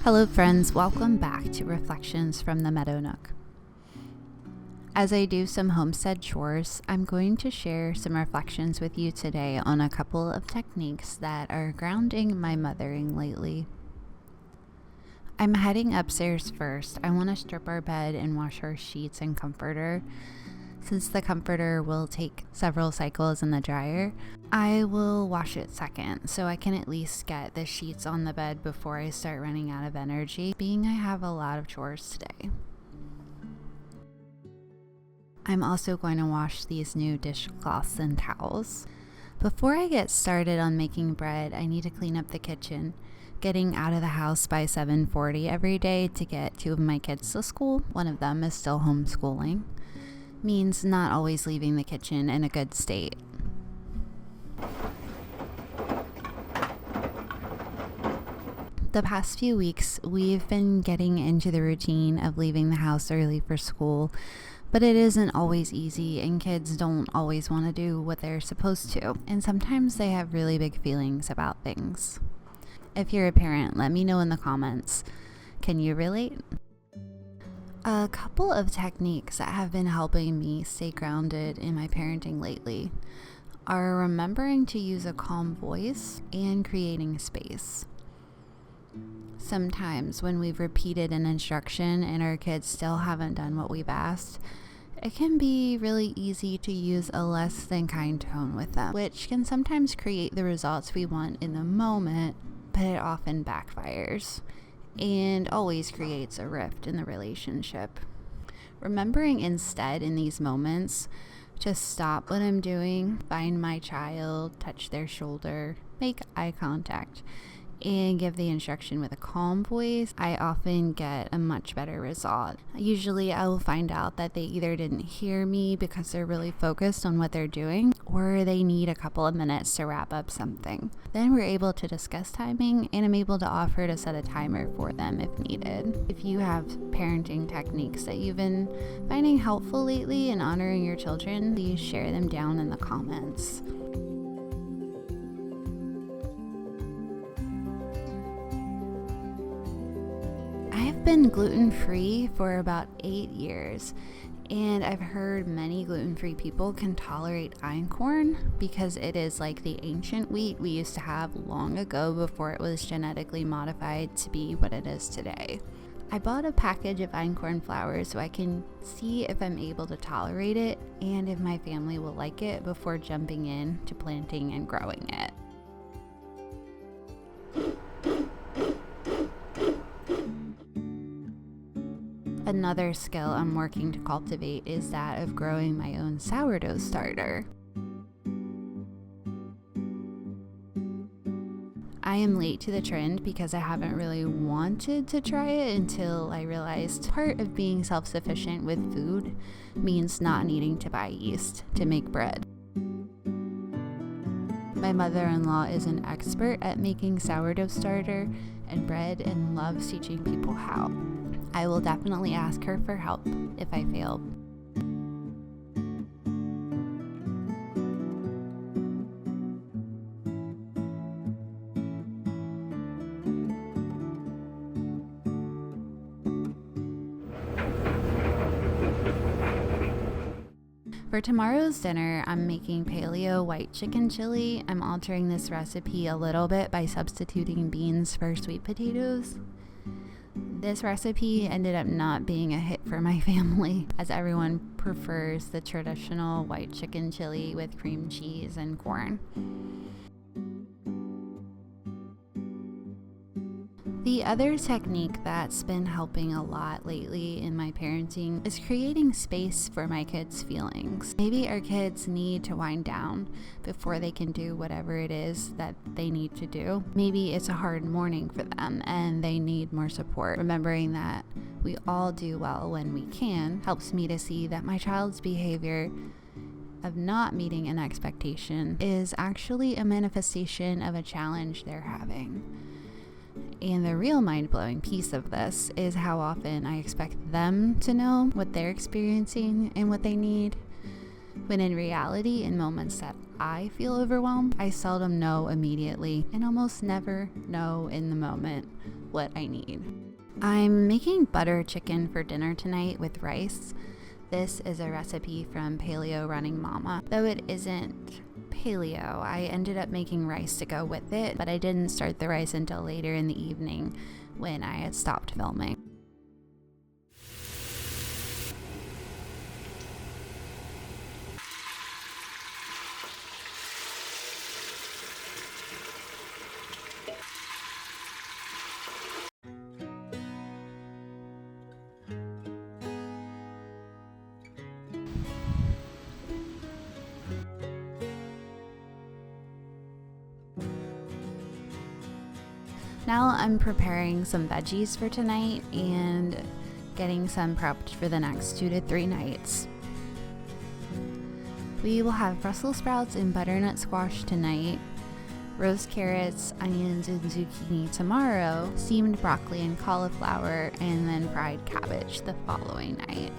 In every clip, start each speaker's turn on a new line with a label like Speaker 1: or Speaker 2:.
Speaker 1: Hello friends, welcome back to Reflections from the Meadow Nook. As I do some homestead chores, I'm going to share some reflections with you today on a couple of techniques that are grounding my mothering lately. I'm heading upstairs first. I want to strip our bed and wash our sheets and comforter. Since the comforter will take several cycles in the dryer, I will wash it second so I can at least get the sheets on the bed before I start running out of energy, being I have a lot of chores today. I'm also going to wash these new dishcloths and towels. Before I get started on making bread, I need to clean up the kitchen. Getting out of the house by 7:40 every day to get two of my kids to school, one of them is still homeschooling, means not always leaving the kitchen in a good state. The past few weeks, we've been getting into the routine of leaving the house early for school, but it isn't always easy, and kids don't always want to do what they're supposed to, and sometimes they have really big feelings about things. If you're a parent, let me know in the comments. Can you relate? A couple of techniques that have been helping me stay grounded in my parenting lately are remembering to use a calm voice and creating space. Sometimes when we've repeated an instruction and our kids still haven't done what we've asked, it can be really easy to use a less than kind tone with them, which can sometimes create the results we want in the moment, but it often backfires and always creates a rift in the relationship. Remembering instead in these moments to stop what I'm doing, find my child, touch their shoulder, make eye contact, and give the instruction with a calm voice, I often get a much better result. Usually I will find out that they either didn't hear me because they're really focused on what they're doing, or they need a couple of minutes to wrap up something. Then we're able to discuss timing, and I'm able to offer to set a timer for them if needed. If you have parenting techniques that you've been finding helpful lately in honoring your children, please share them down in the comments. I've been gluten-free for about 8 years, and I've heard many gluten-free people can tolerate einkorn because it is like the ancient wheat we used to have long ago before it was genetically modified to be what it is today. I bought a package of einkorn flour so I can see if I'm able to tolerate it and if my family will like it before jumping in to planting and growing it. Another skill I'm working to cultivate is that of growing my own sourdough starter. I am late to the trend because I haven't really wanted to try it until I realized part of being self-sufficient with food means not needing to buy yeast to make bread. My mother-in-law is an expert at making sourdough starter and bread and loves teaching people how. I will definitely ask her for help if I fail. For tomorrow's dinner, I'm making paleo white chicken chili. I'm altering this recipe a little bit by substituting beans for sweet potatoes. This recipe ended up not being a hit for my family, as everyone prefers the traditional white chicken chili with cream cheese and corn. The other technique that's been helping a lot lately in my parenting is creating space for my kids' feelings. Maybe our kids need to wind down before they can do whatever it is that they need to do. Maybe it's a hard morning for them and they need more support. Remembering that we all do well when we can helps me to see that my child's behavior of not meeting an expectation is actually a manifestation of a challenge they're having. And the real mind-blowing piece of this is how often I expect them to know what they're experiencing and what they need, when in reality, in moments that I feel overwhelmed, I seldom know immediately and almost never know in the moment what I need. I'm making butter chicken for dinner tonight with rice. This is a recipe from Paleo Running Mama. Though it isn't paleo, I ended up making rice to go with it, but I didn't start the rice until later in the evening when I had stopped filming. Now I'm preparing some veggies for tonight and getting some prepped for the next 2 to 3 nights. We will have Brussels sprouts and butternut squash tonight, roast carrots, onions, and zucchini tomorrow, steamed broccoli and cauliflower, and then fried cabbage the following night.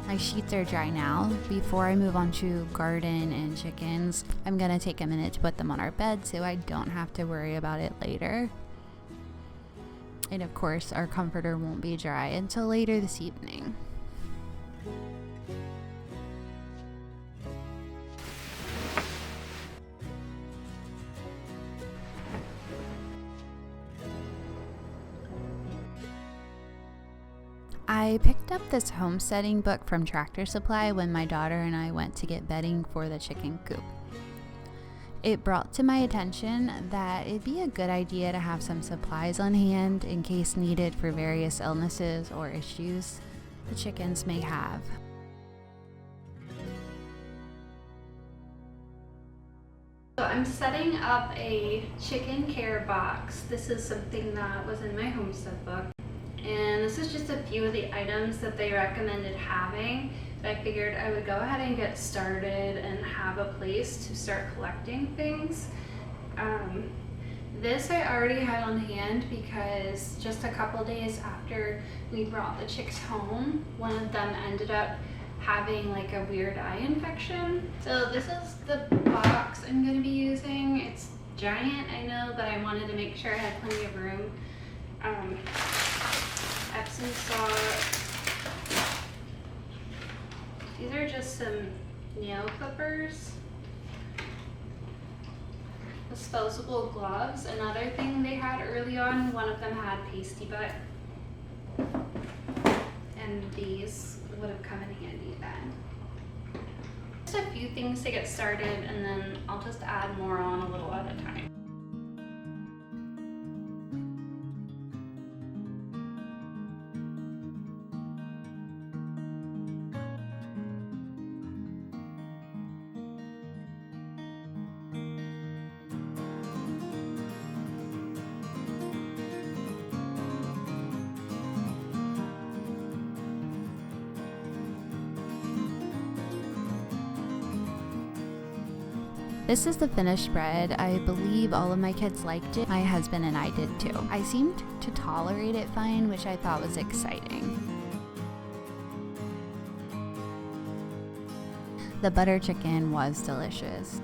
Speaker 1: My sheets are dry now. Before I move on to garden and chickens, I'm gonna take a minute to put them on our bed so I don't have to worry about it later. And of course, our comforter won't be dry until later this evening. I picked up this homesteading book from Tractor Supply when my daughter and I went to get bedding for the chicken coop. It brought to my attention that it'd be a good idea to have some supplies on hand in case needed for various illnesses or issues the chickens may have. So I'm setting up a chicken care box. This is something that was in my Homestead book. And this is just a few of the items that they recommended having. But I figured I would go ahead and get started and have a place to start collecting things. This I already had on hand because just a couple days after we brought the chicks home, one of them ended up having like a weird eye infection. So this is the box I'm going to be using. It's giant, I know, but I wanted to make sure I had plenty of room. Epsom salt. These are just some nail clippers. Disposable gloves. Another thing they had early on, one of them had pasty butt. And these would have come in handy then. Just a few things to get started, and then I'll just add more on a little at a time. This is the finished bread. I believe all of my kids liked it. My husband and I did too. I seemed to tolerate it fine, which I thought was exciting. The butter chicken was delicious.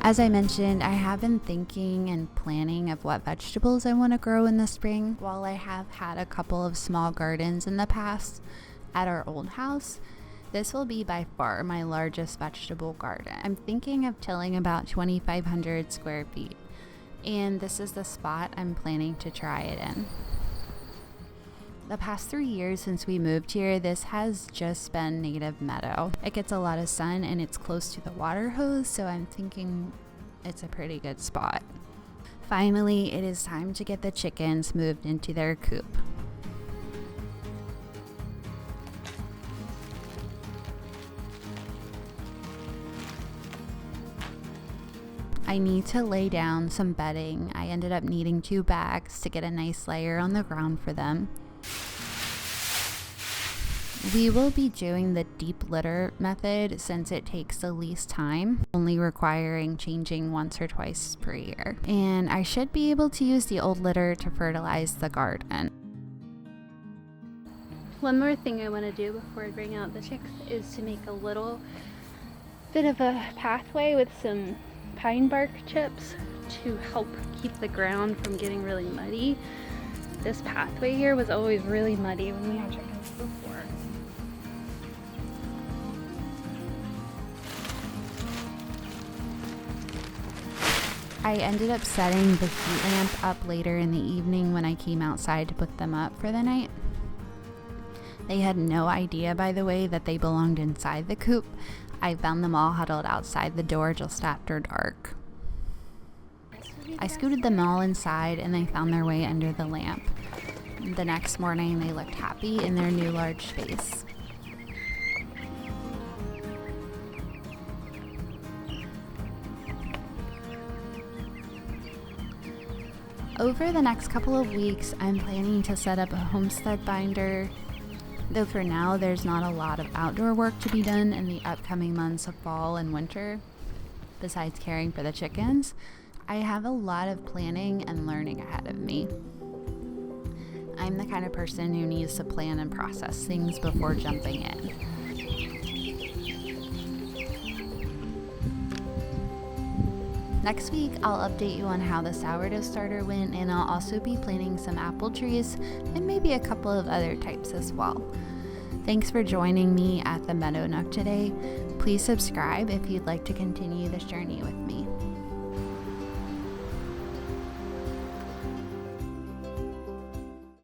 Speaker 1: As I mentioned, I have been thinking and planning of what vegetables I want to grow in the spring. While I have had a couple of small gardens in the past at our old house, this will be by far my largest vegetable garden. I'm thinking of tilling about 2,500 square feet, and this is the spot I'm planning to try it in. The past 3 years since we moved here, this has just been native meadow. It gets a lot of sun and it's close to the water hose, so I'm thinking it's a pretty good spot. Finally, it is time to get the chickens moved into their coop. I need to lay down some bedding. I ended up needing 2 bags to get a nice layer on the ground for them. We will be doing the deep litter method since it takes the least time, only requiring changing once or twice per year. And I should be able to use the old litter to fertilize the garden. One more thing I want to do before I bring out the chicks is to make a little bit of a pathway with some pine bark chips to help keep the ground from getting really muddy. This pathway here was always really muddy when we had chickens before. I ended up setting the heat lamp up later in the evening when I came outside to put them up for the night. They had no idea, by the way, that they belonged inside the coop. I found them all huddled outside the door just after dark. I scooted them all inside and they found their way under the lamp. The next morning they looked happy in their new large space. Over the next couple of weeks, I'm planning to set up a homestead binder, though for now there's not a lot of outdoor work to be done in the upcoming months of fall and winter. Besides caring for the chickens, I have a lot of planning and learning ahead of me. I'm the kind of person who needs to plan and process things before jumping in. Next week, I'll update you on how the sourdough starter went, and I'll also be planting some apple trees and maybe a couple of other types as well. Thanks for joining me at the Meadow Nook today. Please subscribe if you'd like to continue this journey with me.